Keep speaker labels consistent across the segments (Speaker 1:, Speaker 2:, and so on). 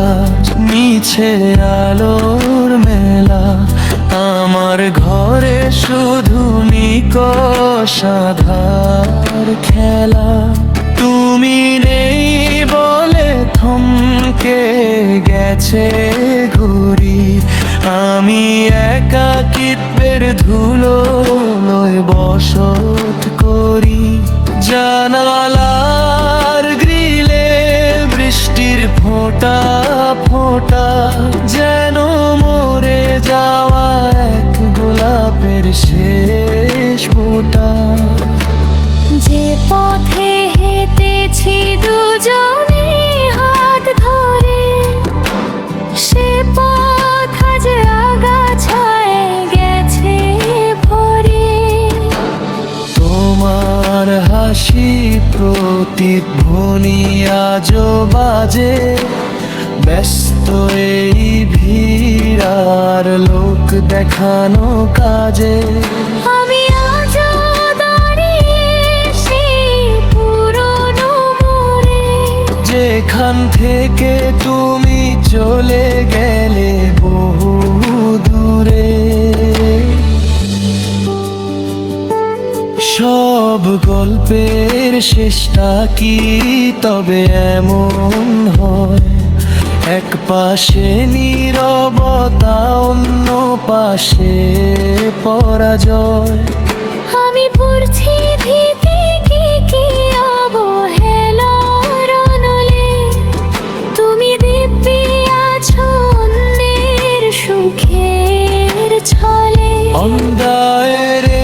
Speaker 1: আজ মিছে আলোর মেলা। আমার ঘরে শুধু নিকষ আঁধার খেলা। তুমি নেই বলে থমকে গেছে ঘুরি, আমি একাকিত্বের ধুলোয় বসত করি। জানালার গ্রিলে বৃষ্টির ফোঁটা ফোঁটা, যেন মরে যাওয়া এক গোলাপের শেষ ফোঁটা।
Speaker 2: যে পথে হেঁটেছি দুজনে হাত ধরে, সে পথ আজ আগাছায় গেছে ভরে।
Speaker 1: তোমার হাসি প্রতিধ্বনি আজও বাজে, ব্যস্ত এই ভিড় আর লোক দেখানো কাজে।
Speaker 2: আমি আজও দাঁড়িয়ে সেই পুরনো মোড়ে,
Speaker 1: যেখান থেকে তুমি চলে গেলে বহু দূরে। সব গল্পের শেষটা কি তবে এমন হয়? এক পাশে নীরবতা, অন্য পাশে পরাজয়।
Speaker 2: আমি পড়ছি ধীতে কি অবহেলার অনলে। তুমি দিব্যি আছো অন্যের সুখের ছলে।
Speaker 1: অন্ধারের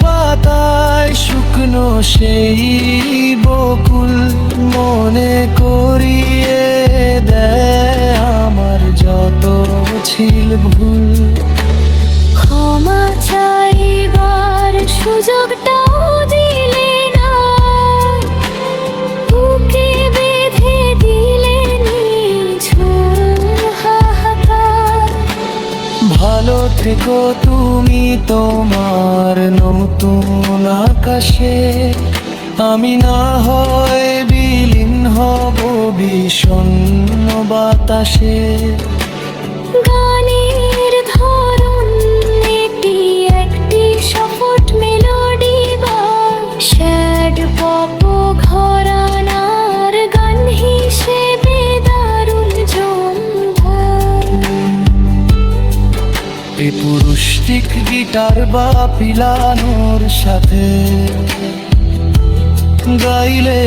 Speaker 1: পাতায় শুকনো সেই বকুল মনে করিয়ে দেয় আমার যত ছিল ভুল।
Speaker 2: ক্ষমা চাইবার সুযোগটাও দিলে না, বুকে বেঁধে দিলে নিঝুম হাহাকার।
Speaker 1: ভালো থেকো তুমি তোমার নতুন আকাশে, আমি না হয় বিলীন হব বিষণ্ণ বাতাসে।
Speaker 2: গানের ধরন এটি একটি সফট মেলোডি বা শ্যাড পপ ঘরানার গান হিসেবে দারুণ জমধার।
Speaker 1: এই পুরুষটিক গিটার বা পিলানোর সাথে গাইলে